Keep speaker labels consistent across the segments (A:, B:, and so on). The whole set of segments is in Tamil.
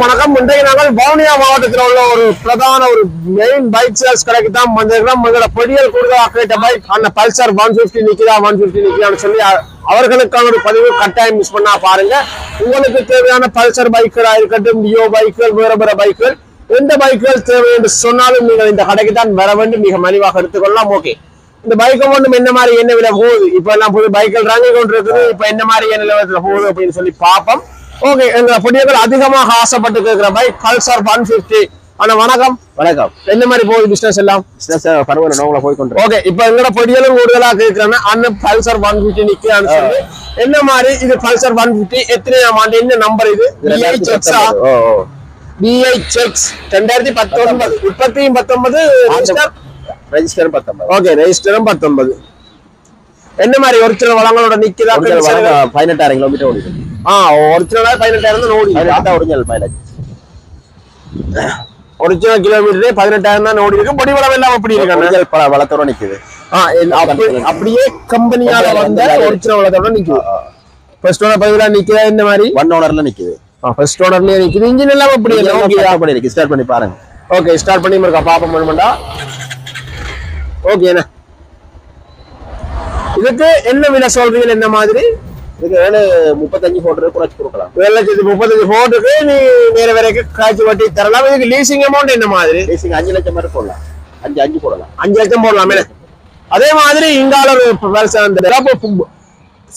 A: வணக்கம். இன்றைக்கு நாங்கள் வவுனியா மாவட்டத்தில் உள்ள ஒரு பிரதான ஒரு மெயின் பைக் சேல்ஸ் கடைக்கு தான் வந்திருக்கிறோம். எங்களோட பொடியல் கூடுதலாக கேட்ட பைக் அந்த பல்சர் 150 நிற்குதா 150 நிற்குதான்னு சொல்லி அவர்களுக்கான ஒரு பதிவு கட்டாயம் மிஸ் பண்ணா பாருங்க. உங்களுக்கு தேவையான பல்சர் பைக்குகளா இருக்கட்டும், டியோ பைக்குகள், வேற வேற பைக்குகள், எந்த பைக்குகள் தேவை என்று சொன்னாலும் நீங்கள் இந்த கடைக்கு தான் வர வேண்டும். மிக மலிவாக எடுத்துக்கொள்ளலாம். ஓகே, இந்த பைக்கை மட்டும் என்ன மாதிரி என்ன விலை போகுது, இப்ப எல்லாம் புது பைக்குகள் ரங்கி கொண்டு இருக்குது, இப்ப என்ன மாதிரி என்ன விலை போகுது அப்படின்னு சொல்லி பார்ப்போம். ஓகே, எங்க பொடியர்கள் அதிகமாக ஆசைப்பட்டு கேட்கிற பைக் பல்சர் 150. ஆனா வணக்கம்.
B: வணக்கம்.
A: என்ன மாதிரி போகுது பிசினஸ் எல்லாம்?
B: பிசினஸ் பரவாயில்ல, நோங்கள போய் கொண்டு.
A: ஓகே, இப்ப எங்களோட பொடியலும் கூடுதலா கேட்கிறேன்னா அண்ணன் பல்சர் 150 நிக்கிறான்னு சொல்லி என்ன மாதிரி இது பல்சர் 150 எத்தனையாம் ஆண்டு, என்ன நம்பர் இது? BHX 2019 உற்பத்தியும் 19
B: ரெஜிஸ்டர் 19.
A: ஓகே, ரெஜிஸ்டரும் 19. என்ன மாதிரி ஒரிஜினல் வளங்களோட நிக்குதா?
B: 18,000 கிலோமீட்டர் ஓடிது.
A: ஒரிஜினலா 18,000 தான் ஓடி.
B: Original mileage.
A: ஒரிஜினல் கிலோமீட்டரே 18,000 தான் ஓடி இருக்கு. பொடி வளம் எல்லாம் அப்படி இருக்கு,
B: பல வளத்தோட நிக்குது.
A: அப்படியே கம்பெனியால வந்த ஒரிஜினல் வளத்தோட நிக்குது. ஃபர்ஸ்ட் ஓனர் பதிலா நிக்குதா? இந்த மாதிரி
B: 1 ஓனர்ல நிக்குது.
A: ஃபர்ஸ்ட் ஓனர்லயே நிக்குது. இன்ஜின் எல்லாம் அப்படி
B: இருக்கு. ஸ்டார்ட் பண்ணி பாருங்க.
A: ஓகே, ஸ்டார்ட் பண்ணி இருக்கா பாப்போம் வேணுமாடா. ஓகே, என்ன இதுக்கு என்ன விலை சொல்றீங்க? என்ன மாதிரி
B: இதுக்கு 35 போட்டு குறைச்சு கொடுக்கலாம்.
A: 7,35,000 போட்டுக்கு நீ வேற வரைக்கும் காய்ச்சி வட்டி தரலாம். இதுக்கு லீசிங் அமௌண்ட் என்ன மாதிரி?
B: லீசிங் 5 லட்சம் மாதிரி போடலாம். 5 போடலாம்.
A: 5 லட்சம் போடலாம். அதே மாதிரி இங்கால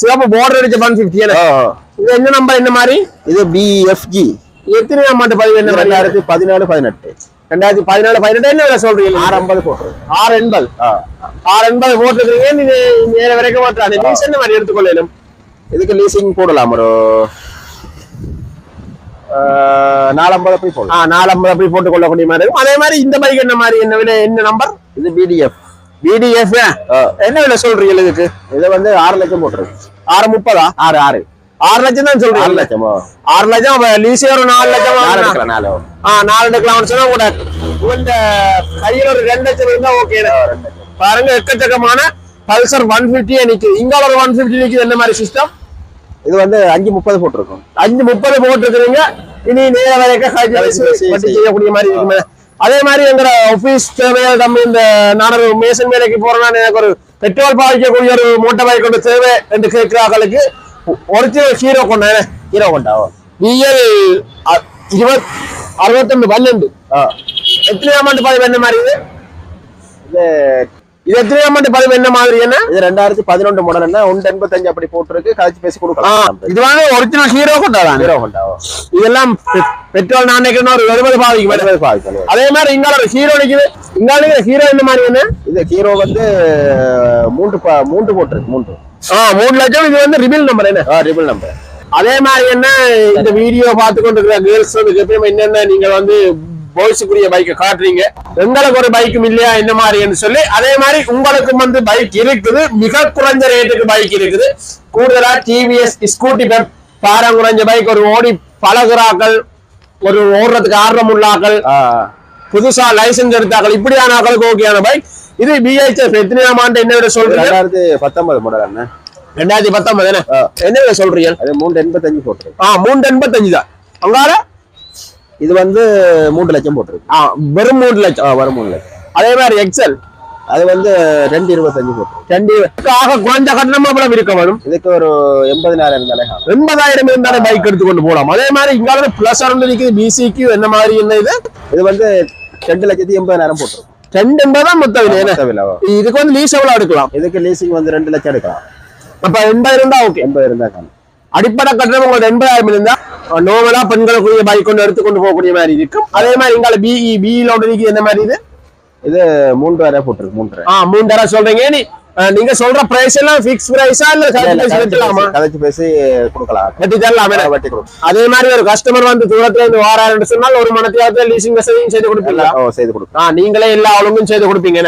A: சிவப்பு பார்டர் அடிச்ச 150. இது என்ன நம்பர்? என்ன மாதிரி?
B: இது BFG.
A: எத்தனை அமௌண்ட் பதிவு? என்ன
B: 2014-18.
A: 2014-18 என்ன விலை சொல்றீங்க?
B: 680 போட்டு.
A: 680 போட்டுருக்கீங்க. நீங்க நேர வரைக்கும் மாட்டாங்க. லீஸ் என்ன மாதிரி எடுத்துக்கொள்ளணும்?
B: இதுக்கு லீசிங் போடலாம். ஒரு 450 போய் போடலாம்.
A: 450 அப்படி போட்டு கொள்ளக்கூடிய மாதிரி இருக்கும். அதே மாதிரி இந்த பைக் என்ன மாதிரி? என்ன விலை? என்ன நம்பர்?
B: இது BDF.
A: என்ன விலை சொல்றீங்க இதுக்கு?
B: இது வந்து 6 லட்சம் போட்டுருக்கு.
A: 630? 6 லட்சம் தான் சொல்றீங்க.
B: 6 லட்சம்.
A: 6 லட்சம் லீஸே ஒரு 4 லட்சம்.
B: 4 எடுக்கலாம்.
A: 4 எடுக்கலாம் சொன்னா கூட இந்த கையில் ஒரு 2 லட்சம் இருந்தா ஓகே. பாருங்க, எக்கச்சக்கமான பல்சர் 150 நிக்குது. இங்கால ஒரு 150 நிக்குது. என்ன மாதிரி சிஸ்டம்?
B: இது வந்து 530 போட்டிருக்கும்.
A: 530 போட்டுருக்கீங்க. இனி நேர வரைக்கும் செய்யக்கூடிய மாதிரி இருக்குமே. அதே மாதிரி எங்க ஆபீஸ் தேவையான தம்பி, இந்த நான் ஒரு மேசன் வேலைக்கு போறேன்னா எனக்கு ஒரு பெட்ரோல் பாவிக்கக்கூடிய ஒரு மோட்டார் பைக் கொண்டு தேவை என்று கேட்கிறார்களுக்கு ஒரிஜினல் ஹீரோ கொண்டா BL 62 எத்தனை அமௌண்ட் பதிவு? என்ன மாதிரி இது? இது எத்தனை அமௌண்ட் பதிவு? என்ன மாதிரி? என்ன
B: இது 2011 மாடல். என்ன 185 அப்படி போட்டுருக்கு. கழிச்சு பேசி கொடுக்கலாம்.
A: இது வந்து ஒரிஜினல் ஹீரோ கொண்டா. இதெல்லாம் பெட்ரோல் நான் நினைக்கிறேன் ஒரு 70 பாவிக்கு. அதே மாதிரி இங்கால ஒரு ஹீரோ நிக்குது. இங்கால ஹீரோ என்ன மாதிரி? என்ன
B: இது? ஹீரோ வந்து 3 போட்டுருக்கு.
A: 3 லட்சம். இது வந்து ரிபில் நம்பர். என்ன
B: ரிபில் நம்பர்.
A: அதே மாதிரி என்ன இந்த வீடியோ பார்த்து கொண்டு இருக்கிற கேர்ள்ஸ் வந்து எப்பயுமே என்னென்ன நீங்க வந்து பாய்ஸுக்குரிய பைக்கை காட்டுறீங்க, எங்களுக்கு ஒரு பைக்கும் இல்லையா என்ன மாதிரி சொல்லி. அதே மாதிரி உங்களுக்கு வந்து பைக் இருக்குது. மிக குறைஞ்ச ரேட்டுக்கு பைக் இருக்குது. கூடுதலா டிவிஎஸ் ஸ்கூட்டி பாரம் குறைஞ்ச பைக், ஒரு ஓடி பழகுறாக்கள், ஒரு ஓடுறதுக்கு ஆர்வம் உள்ளாக்கள், புதுசா லைசன்ஸ் எடுத்தாக்கள், இப்படியான ஆக்களுக்கு ஓகேயான பைக் இது. BHF எத்தனையாம் ஆண்டு? என்ன விட சொல்றீங்க?
B: 2019 மாடல்.
A: 2019 என்ன விட சொல்றீங்க?
B: அது 385 போட்டு.
A: 385 தான். அங்கால
B: இது வந்து 3 லட்சம் போட்டுருக்கு.
A: வெறும் 3 லட்சம்.
B: வெறும் 3 லட்சம்.
A: அதே மாதிரி எக்ஸல்
B: அது வந்து 225 போட்டு.
A: 2 குறைஞ்ச கட்டணமா எவ்வளவு இருக்க வரும்?
B: இதுக்கு ஒரு 80,000 இருந்தாலே
A: 80,000 இருந்தாலே பைக் எடுத்துக்கொண்டு போகலாம். அதே மாதிரி இங்கால பிளஸ் நிக்குது BCQ. என்ன மாதிரி? என்ன இது?
B: இது வந்து 2,80,000 போட்டுருக்கு.
A: 280 தான் மொத்த விலை. இதுக்கு வந்து லீஸ் எவ்வளவு எடுக்கலாம்?
B: இதுக்கு லீசிங் வந்து 2 லட்சம் எடுக்கலாம்.
A: அப்ப 80 இருந்தா ஓகே.
B: 80 இருந்தா
A: அடிப்படை கட்டணம் உங்களுக்கு 80,000 இருந்தா நோமலா பெண்களுக்குரிய பைக் கொண்டு எடுத்துக்கொண்டு போகக்கூடிய மாதிரி இருக்கும். அதே மாதிரி இங்கால BE இருக்கு. என்ன மாதிரி இது?
B: இது 3,000 போட்டுருக்கு.
A: 3,000 சொல்றீங்க. நீங்க சொல்ற பிரைஸ் எல்லாம் பிக்ஸ் பிரைஸா இல்ல
B: கதைச்சு பேசி கொடுக்கலாம்?
A: வெட்டி தரலாம். அதே மாதிரி ஒரு கஸ்டமர் வந்து தூரத்துல இருந்து வாராருன்னு சொன்னால் ஒரு மனத்தியாவது லீசிங் வசதியும் செய்து கொடுப்பீங்களா?
B: செய்து கொடுப்போம்.
A: நீங்களே எல்லா ஒழுங்கும் செய்து கொடுப்பீங்க.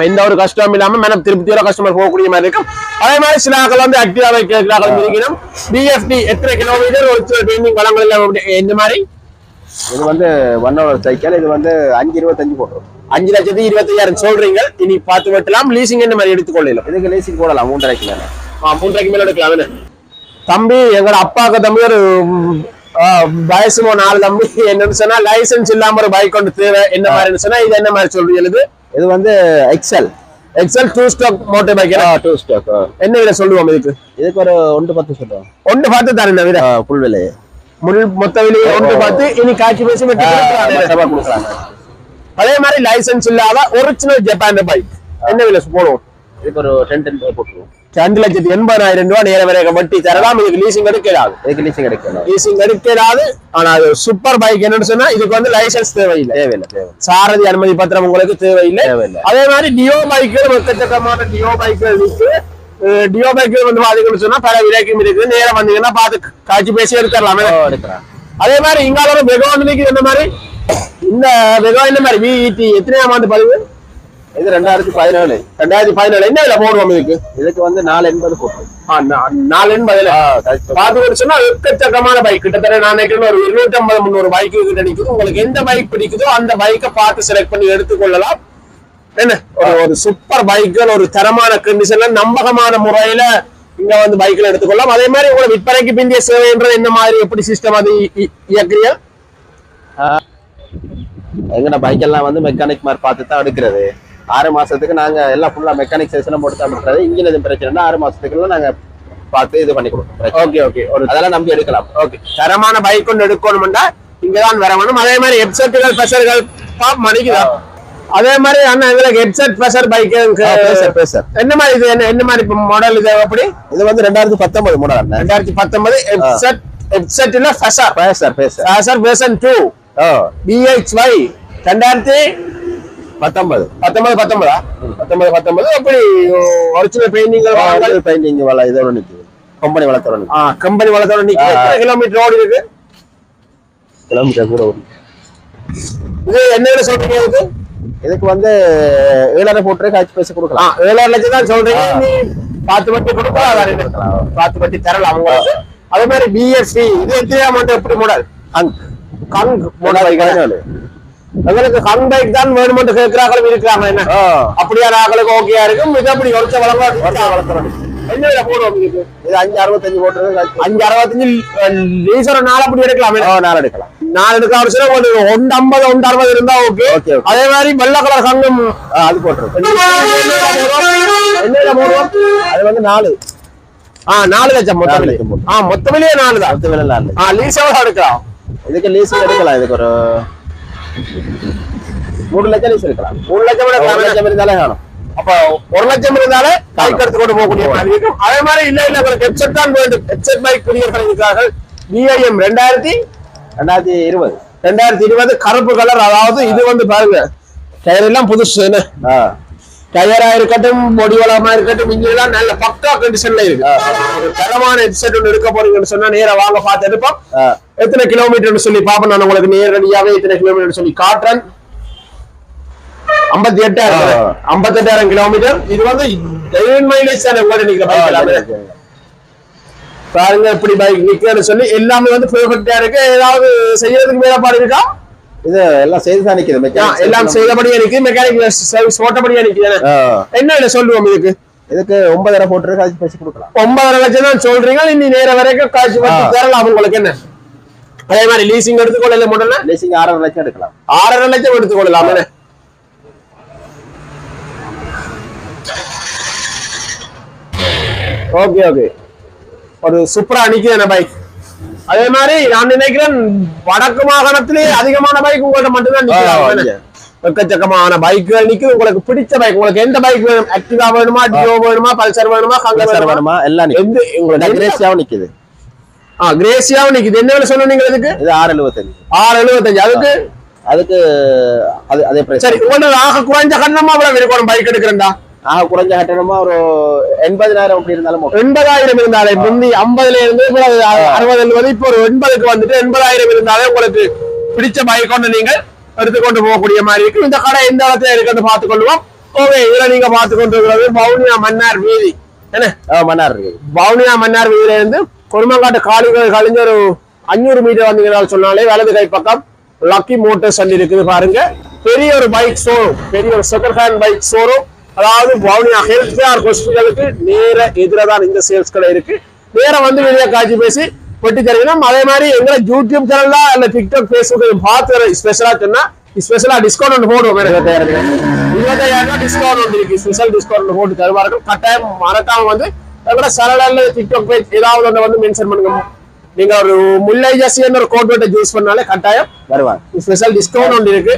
A: எந்த ஒரு கஷ்டம் இல்லாம மன திருப்தியோட கஸ்டமர் போகக்கூடிய மாதிரி இருக்கும். அதே மாதிரி சில ஆக்கள் வந்து ஆக்டிவாவை கேட்கிறார்கள் இருக்கணும். BFD எத்தனை கிலோமீட்டர் ஒரிஜினல் பெயிண்டிங் வளங்கள் இந்த மாதிரி?
B: இது வந்து 1 ஹவர் சைக்கிள். இது வந்து 525 போட்டுரும்.
A: 5,25,000 சொல்றீங்க. இனி பார்த்து வெட்டலாம். லீசிங் என்ன மாதிரி எடுத்துக்கொள்ளலாம்?
B: இதுக்கு லீசிங் போடலாம். 3,500 மேல.
A: 3,500 மேல எடுக்கலாம். தம்பி, எங்களோட அப்பாவுக்கு தம்பி ஒரு வயசுமோ 4 தம்பி என்னன்னு சொன்னா லைசன்ஸ் இல்லாம ஒரு பைக் கொண்டு தேவை என்ன மாதிரி சொன்னா இது என்ன மாதிரி சொல்றீங்க?
B: இது வந்து XL
A: 2 stroke motor bike.
B: 2 stroke.
A: என்ன விலை சொல்லுவோம் இதுக்கு
B: ஒரு 1.10 சொல்லுவோம்.
A: 1.10 தரேன் விலை.
B: புல் விலை
A: மொத்த விலையை 1.10. இனி காட்சி பேசி கொடுக்கலாம். அதே மாதிரி லைசன்ஸ் இல்லாத ஒரிஜினல் ஜப்பான் பைக் என்ன விலை போடுவோம்?
B: இதுக்கு ஒரு 10 போட்டுருவோம்.
A: 2,80,000 ரூபாய் நேர வரைய வட்டி தரலாம். இதுக்கு லீசிங் எடுக்கிறாது. லீசிங் எடுக்கிறாது. ஆனா அது சூப்பர் பைக். என்னன்னு சொன்னா இதுக்கு வந்து லைசன்ஸ் தேவையில்லை. சாரதி அனுமதி பத்திரம் உங்களுக்கு தேவையில்லை. அதே மாதிரி டியோ பைக்குகள் எக்கச்சக்கமான டியோ பைக்குகள் இருக்கு. டியோ பைக்குகள் வந்து பாத்தீங்கன்னு சொன்னா பல விலைக்கும் இருக்குது. நேரம் வந்தீங்கன்னா பார்த்து காட்சி பேசி எடுத்துடலாமே. அதே மாதிரி இங்கால வெகோனுக்கு என்ன மாதிரி இந்த வெகோ என்ன மாதிரி விஇடி எத்தனையாம் ஆண்டு பதிவு?
B: இது 2017.
A: என்ன விலை போடுவோம் இதுக்கு
B: வந்து 480 போட்டுரும்.
A: 480 பாத்து சொன்னா எக்கச்சக்கமான பைக். கிட்டத்தட்ட நான் நினைக்கிறேன் ஒரு 250-300 பைக்கு கிட்ட நிக்குது. உங்களுக்கு எந்த பைக் பிடிக்குதோ அந்த பைக்கை பார்த்து செலக்ட் பண்ணி எடுத்துக்கொள்ளலாம். என்ன ஒரு சூப்பர் பைக்குகள் ஒரு தரமான கண்டிஷன்ல நம்பகமான முறையில இங்க வந்து பைக்ல எடுத்துக்கொள்ளலாம். அதே மாதிரி உங்களை விற்பனைக்கு பிந்திய சேவைன்றது என்ன மாதிரி எப்படி சிஸ்டம் அது இயக்குறீங்க?
B: எங்கட பைக் எல்லாம் வந்து மெக்கானிக் மாதிரி பார்த்து தான் எடுக்கிறது. 6 மாசத்துக்கு நாங்க எல்லாம் ஃபுல்லா மெக்கானிக் செஷன் போட்டு தான் பண்றது. இன்ஜின் எதுவும் பிரச்சனை 6 மாசத்துக்குள்ள நாங்க பார்த்து இது பண்ணி கொடுப்போம்.
A: ஓகே
B: அதெல்லாம் நம்பி எடுக்கலாம்.
A: தரமான பைக் கொண்டு எடுக்கணும்னா இங்கதான் வர வேணும். அதே மாதிரி ஹெட்செட்டுகள் பிரஷர்கள் மணிக்குதான். அதே மாதிரி அண்ணா எங்களுக்கு ஹெட்செட் பிரஷர் பைக் என்ன மாதிரி இது என்ன மாதிரி மாடல் இது? அப்படி
B: இது வந்து 2019 மாடல்.
A: 2019 ஹெட்செட்ல பிரஷர் வெர்ஷன் 2 BHY 2019 அப்படி ஒரிஜினல்
B: பெயிண்டிங் இதோட நிக்குது. கம்பெனி
A: வளர்த்தோட நிக்குது. எத்தனை கிலோமீட்டர் ஓடி இருக்கு?
B: கிலோமீட்டர் கூட ஓடி.
A: இது என்ன சொல்றீங்க?
B: இதுக்கு வந்து 7,500 போட்டு காட்சி பேசி கொடுக்கலாம்.
A: 7,5 லட்சம் தான் சொல்றீங்க. நீ 10 வட்டி கொடுக்கலாம். 10 வட்டி தரலாம் உங்களுக்கு. அதே மாதிரி BSC இது எத்தனையாம் ஆண்டு எப்படி மாடல்? கங் மாடல் எங்களுக்கு கங் பைக் தான் வேணுமென்று கேட்கிறாங்களும் இருக்கிறாங்க. என்ன அப்படியான ஆக்களுக்கு ஓகேயா இருக்கும். இது அப்படி உடச்ச வளர்க்கணும். என்ன விலை போடுவோம்? இது
B: 565 போட்டு
A: 565 லீசர் 4 அப்படி எடுக்கலாம்.
B: 4 எடுக்கலாம்.
A: 4 எடுக்க அவசியம். 150 160 இருந்தா ஓகே. அதே மாதிரி வெள்ளை கலர் கங்கம்
B: அது போட்டுருக்கோம்.
A: என்ன விலை போடுவோம்?
B: அது வந்து 4
A: லட்சம் மொத்த விலையே 4 தான்.
B: மொத்த விலை 4.
A: லீஸ் எவ்வளவு எடுக்கலாம்?
B: இதுக்கு லீஸ் எடுக்கலாம். இதுக்கு ஒரு 3 லட்சம் லீஸ் எடுக்கலாம்.
A: 3 லட்சம்
B: 1 லட்சம் இருந்தாலே காணும்.
A: அப்ப 1 லட்சம் இருந்தாலே பைக் எடுத்து கொண்டு போகக்கூடிய மாதிரி இருக்கும். அதே மாதிரி இல்ல உங்களுக்கு ஹெட்செட் தான் வேண்டும். ஹெட்செட் பைக் பிரியர்கள் இருக்கிறார்கள். BIM 2020 கருப்பு கலர். அதாவது இது வந்து பாருங்க டயர் எல்லாம் புதுசு. டயரா இருக்கட்டும், பொடி வளமா இருக்கட்டும், இங்கெல்லாம் நல்ல பக்கா கண்டிஷன்ல இருக்கு. ஒரு தரமான ஹெட்செட் ஒன்று எடுக்க போறீங்கன்னு சொன்னா நேர வாங்க பார்த்து எடுப்போம். எத்தனை கிலோமீட்டர்னு சொல்லி பாப்போம். நான் உங்களுக்கு நேரடியாவே எத்தனை கிலோமீட்டர் சொல்லி காட்டுறேன். 58,000 கிலோமீட்டர். இது வந்து மைலேஜ் தானே உங்களோட நிக்கிற பைக். பாருங்க எப்படி பைக் நிக்கிறேன்னு சொல்லி எல்லாமே வந்து பெர்ஃபெக்ட்டா இருக்கு. ஏதாவது செய்யறதுக்கு மேலப்பாடு இருக்கா?
B: இது எல்லாம் செய்து தான் நிக்குது.
A: எல்லாம் செய்தபடியா நிக்குது. மெக்கானிக் சர்வீஸ் ஓட்டபடியா நிக்குது. என்ன விலை சொல்லுவோம் இதுக்கு?
B: இதுக்கு 9,000 போட்டு காட்சி பேசி கொடுக்கலாம்.
A: 9,000 லட்சம் தான் சொல்றீங்க. இன்னி நேர வரைக்கும் காட்சி பத்தி தரலாம் உங்களுக்கு. என்ன அதே மாதிரி லீசிங் எடுத்துக்கொள்ளல முதல்ல?
B: லீசிங் 6,5 லட்சம் எடுக்கலாம்.
A: 6,5 லட்சம் எடுத்துக்கொள்ளலாம். ஓகே ஒரு சூப்பரா நிக்குது பைக். அதே மாதிரி நான் நினைக்கிறேன் வடக்கு மாகாணத்திலே அதிகமான பைக் உங்கள்ட்ட மட்டும்தான் நிக்கிறாங்க. எக்கச்சக்கமான பைக்குகள் நிக்குது. உங்களுக்கு பிடிச்ச பைக் உங்களுக்கு எந்த பைக் வேணும்? ஆக்டிவா வேணுமா, டியோ வேணுமா, பல்சர் வேணுமா, கங்கர் வேணுமா?
B: எல்லாம் உங்களுக்கு கிரேசியாவும் நிக்குது.
A: கிரேசியாவும் நிக்குது. என்ன வேலை சொன்னீங்க? இதுக்கு
B: இது 675. அதுக்கு அதே பிரைஸ்.
A: சரி, உங்களுக்கு ஆக குறைஞ்ச கட்டணமா அவ்வளவு இருக்கணும் பைக் எடுக்கிறேன்டா?
B: ஆக குறைஞ்ச கட்டணமா ஒரு 80,000 அப்படி இருந்தாலும்
A: 80,000 இருந்தாலே முந்தி 50ல இருந்து 60 இப்போ ஒரு 80க்கு வந்துட்டு 80,000 இருந்தாலே உங்களுக்கு பிடிச்ச பைக் கொண்டு நீங்க எடுத்துக்கொண்டு போகக்கூடிய மாதிரி இருக்கு. இந்த கடை எந்த இடத்துல இருக்குன்னு பார்த்துக் கொள்வோம். ஓகே, இதுல நீங்க பார்த்து கொண்டு இருக்கிறது வவுனியா மன்னார் வீதி. என்ன
B: மன்னார் இருக்கு.
A: வவுனியா மன்னார் வீதியில இருந்து கொருமங்காட்டு காலிகள் கழிஞ்ச ஒரு 500 மீட்டர் வந்தீங்கன்னு சொன்னாலே வலது கை பக்கம் லக்கி மோட்டர்ஸ் அண்ட் இருக்குது. பாருங்க, பெரிய ஒரு பைக் ஷோரூம், பெரிய ஒரு செகண்ட் ஹேண்ட் பைக் ஷோரூம். அதாவது வவுனியா ஹெல்த் கேர் ஹாஸ்பிட்டலுக்கு நேர எதிராக தான் இந்த சேல்ஸ் கடை இருக்கு. நேர வந்து வெளியே காட்சி பேசி பெட்டி தருவீங்க. அதே மாதிரி எங்களை யூடியூப் சேனல்ல இல்ல டிக்டாக் பேஸ்புக் பார்த்து ஸ்பெஷலா சொன்னா ஸ்பெஷலா டிஸ்கவுண்ட் ஒன்று போடுவோம். 25,000 டிஸ்கவுண்ட் வந்து இருக்கு. ஸ்பெஷல் டிஸ்கவுண்ட் போட்டு தருவார்கள். கட்டாயம் மறக்காம வந்து எங்களோட சரள டிக்டாக் பேஜ் ஏதாவது ஒன்று வந்து மென்ஷன் பண்ணுங்க. நீங்க ஒரு முல்லை ஜாசின்னு ஒரு கோட் வேட்டை யூஸ் பண்ணாலே கட்டாயம்
B: வருவாங்க.
A: ஸ்பெஷல் டிஸ்கவுண்ட் ஒன்று இருக்கு.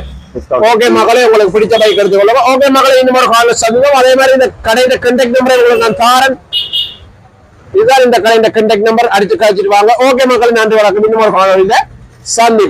A: ஓகே மகளே, உங்களுக்கு பிடிச்ச பைக் எடுத்து கொள்ளுங்க. ஓகே மகளே, இந்த மாதிரி கால் சந்திப்போம். அதே மாதிரி இந்த கடையில கண்டெக்ட் நம்பர் உங்களுக்கு நான் தாரன். இதுதான் இந்த கடையின் கண்டெக்ட் நம்பர். அடிச்சு காய்ச்சிட்டு வாங்க. ஓகே மக்கள், நன்றி வணக்கம். இந்த மாதிரி காலையில சந்திப்போம்.